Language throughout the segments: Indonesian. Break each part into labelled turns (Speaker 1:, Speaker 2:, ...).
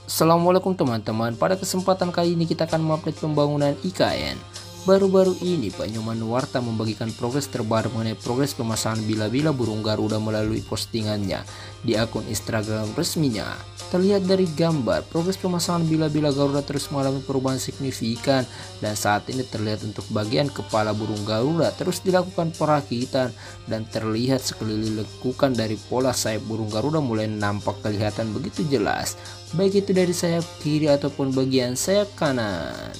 Speaker 1: Assalamualaikum teman-teman, pada kesempatan kali ini kita akan mengupdate pembangunan IKN. Baru-baru ini Pak Nyoman Nuwarta membagikan progres terbaru mengenai progres pemasangan bila-bila burung Garuda melalui postingannya di akun Instagram resminya. Terlihat dari gambar, progres pemasangan bila-bila Garuda terus mengalami perubahan signifikan dan saat ini terlihat untuk bagian kepala burung Garuda terus dilakukan perakitan dan terlihat sekeliling lekukan dari pola sayap burung Garuda mulai nampak kelihatan begitu jelas, baik itu dari sayap kiri ataupun bagian sayap kanan.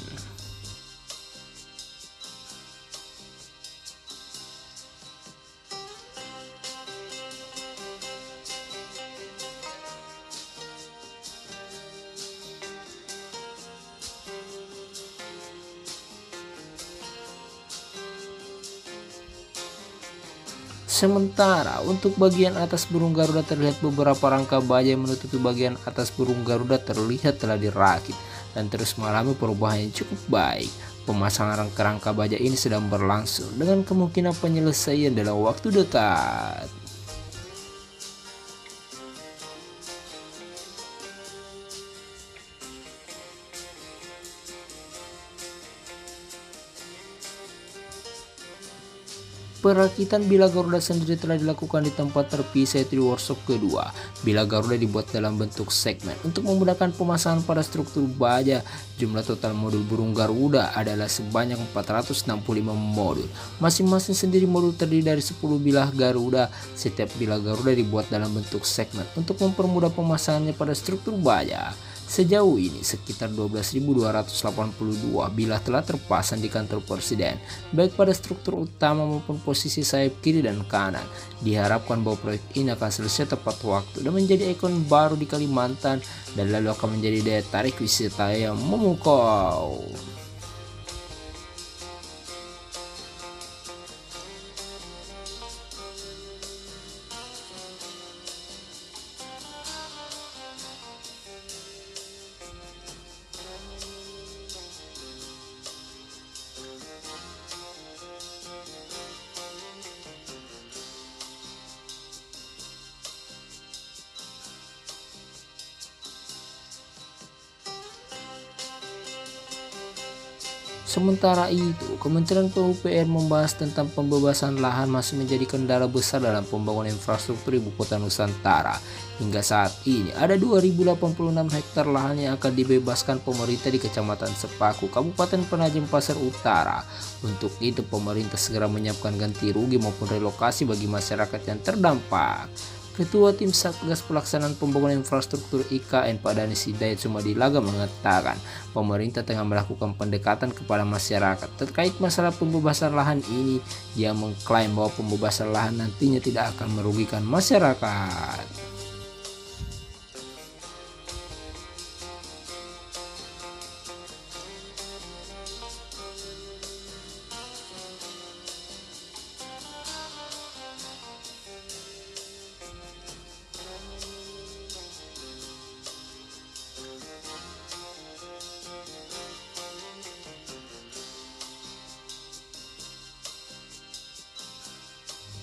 Speaker 1: Sementara untuk bagian atas burung Garuda terlihat beberapa rangka baja yang menutupi bagian atas burung Garuda terlihat telah dirakit dan terus mengalami perubahan yang cukup baik. Pemasangan rangka-rangka baja ini sedang berlangsung dengan kemungkinan penyelesaian dalam waktu dekat. Perakitan bila Garuda sendiri telah dilakukan di tempat terpisah, yaitu di workshop kedua. Bila Garuda dibuat dalam bentuk segmen untuk memudahkan pemasangan pada struktur baja. Jumlah total modul burung Garuda adalah sebanyak 465 modul. Masing-masing sendiri modul terdiri dari 10 bilah Garuda. Setiap bilah Garuda dibuat dalam bentuk segmen untuk mempermudah pemasangannya pada struktur baja. Sejauh ini sekitar 12.282 bilah telah terpasang di kantor presiden, baik pada struktur utama maupun posisi sayap kiri dan kanan. Diharapkan bahwa proyek ini akan selesai tepat waktu dan menjadi ikon baru di Kalimantan dan lalu akan menjadi daya tarik wisata yang memukau. Sementara itu, Kementerian PUPR membahas tentang pembebasan lahan masih menjadi kendala besar dalam pembangunan infrastruktur ibu kota Nusantara. Hingga saat ini, ada 2.086 hektar lahan yang akan dibebaskan pemerintah di Kecamatan Sepaku, Kabupaten Penajam Pasar Utara. Untuk itu, pemerintah segera menyiapkan ganti rugi maupun relokasi bagi masyarakat yang terdampak. Ketua Tim Satgas Pelaksanaan Pembangunan Infrastruktur IKN Pak Danis Hidayat Sumadilaga mengatakan pemerintah tengah melakukan pendekatan kepada masyarakat terkait masalah pembebasan lahan ini. Dia mengklaim bahwa pembebasan lahan nantinya tidak akan merugikan masyarakat.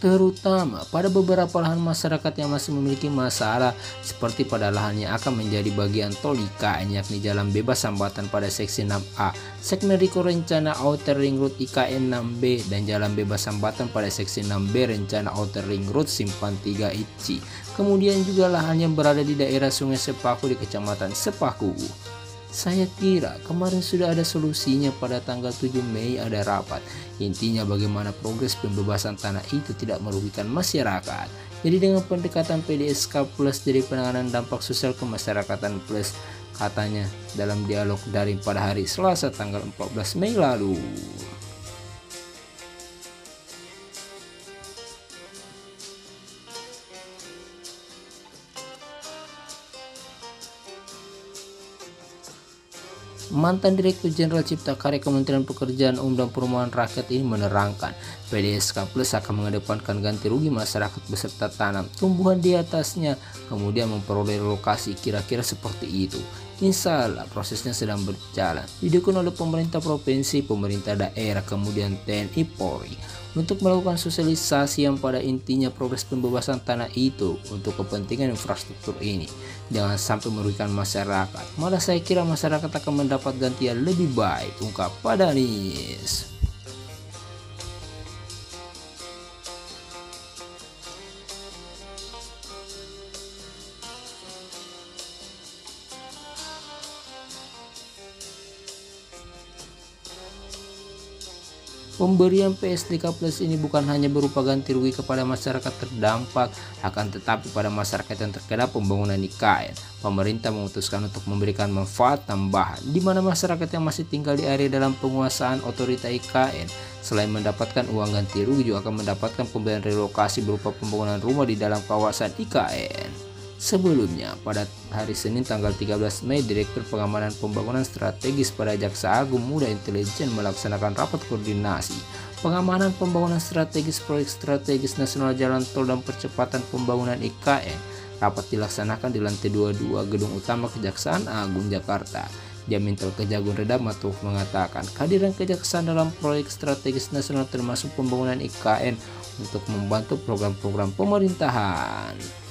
Speaker 1: Terutama pada beberapa lahan masyarakat yang masih memiliki masalah, seperti pada lahan yang akan menjadi bagian tol IKN, yakni Jalan Bebas Hambatan pada seksi 6A, segmen Riko Rencana Outer Ring Road IKN 6B, dan Jalan Bebas Hambatan pada seksi 6B Rencana Outer Ring Road Simpang 3 ICI. Kemudian juga lahan yang berada di daerah Sungai Sepaku di Kecamatan Sepaku. Saya kira kemarin sudah ada solusinya, pada tanggal 7 Mei ada rapat. Intinya bagaimana progres pembebasan tanah itu tidak merugikan masyarakat. Jadi dengan pendekatan PDSK Plus, jadi penanganan dampak sosial kemasyarakatan plus, katanya dalam dialog daring pada hari Selasa tanggal 14 Mei lalu. Mantan Direktur Jenderal Cipta Karya Kementerian Pekerjaan Umum dan Perumahan Rakyat ini menerangkan PDSK Plus akan mengedepankan ganti rugi masyarakat beserta tanam tumbuhan di atasnya, kemudian memperoleh lokasi, kira-kira seperti itu. Insya Allah prosesnya sedang berjalan, didukung oleh pemerintah provinsi, pemerintah daerah, kemudian TNI Polri untuk melakukan sosialisasi yang pada intinya progres pembebasan tanah itu untuk kepentingan infrastruktur ini jangan sampai merugikan masyarakat. Malah saya kira masyarakat akan mendapat gantian lebih baik, ungkap Padanis. Pemberian PSDK Plus ini bukan hanya berupa ganti rugi kepada masyarakat terdampak, akan tetapi pada masyarakat yang terkena pembangunan IKN. Pemerintah memutuskan untuk memberikan manfaat tambahan, di mana masyarakat yang masih tinggal di area dalam penguasaan otorita IKN, selain mendapatkan uang ganti rugi, juga akan mendapatkan pemberian relokasi berupa pembangunan rumah di dalam kawasan IKN. Sebelumnya, pada hari Senin tanggal 13 Mei, Direktur Pengamanan Pembangunan Strategis pada Jaksa Agung Muda Intelijen melaksanakan rapat koordinasi pengamanan pembangunan strategis proyek strategis nasional jalan tol dan percepatan pembangunan IKN. Rapat dilaksanakan di lantai 22 Gedung Utama Kejaksaan Agung Jakarta. Jamintel Kejagung Reda Matuh mengatakan kehadiran kejaksaan dalam proyek strategis nasional termasuk pembangunan IKN untuk membantu program-program pemerintahan.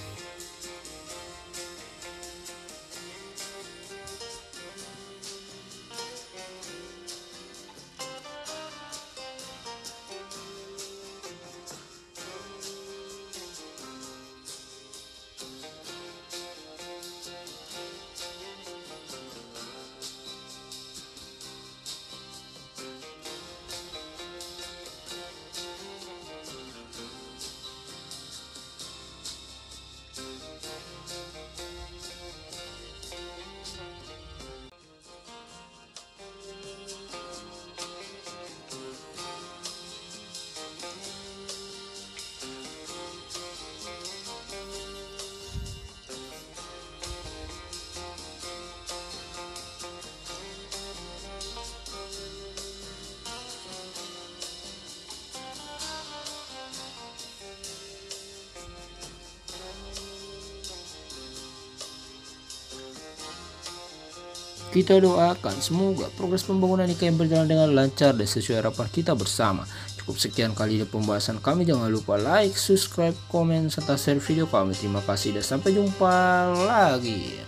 Speaker 1: Kita doakan semoga progres pembangunan IKN berjalan dengan lancar dan sesuai harapan kita bersama. Cukup sekian kali di pembahasan kami. Jangan lupa like, subscribe, komen, serta share video kami. Terima kasih dan sampai jumpa lagi.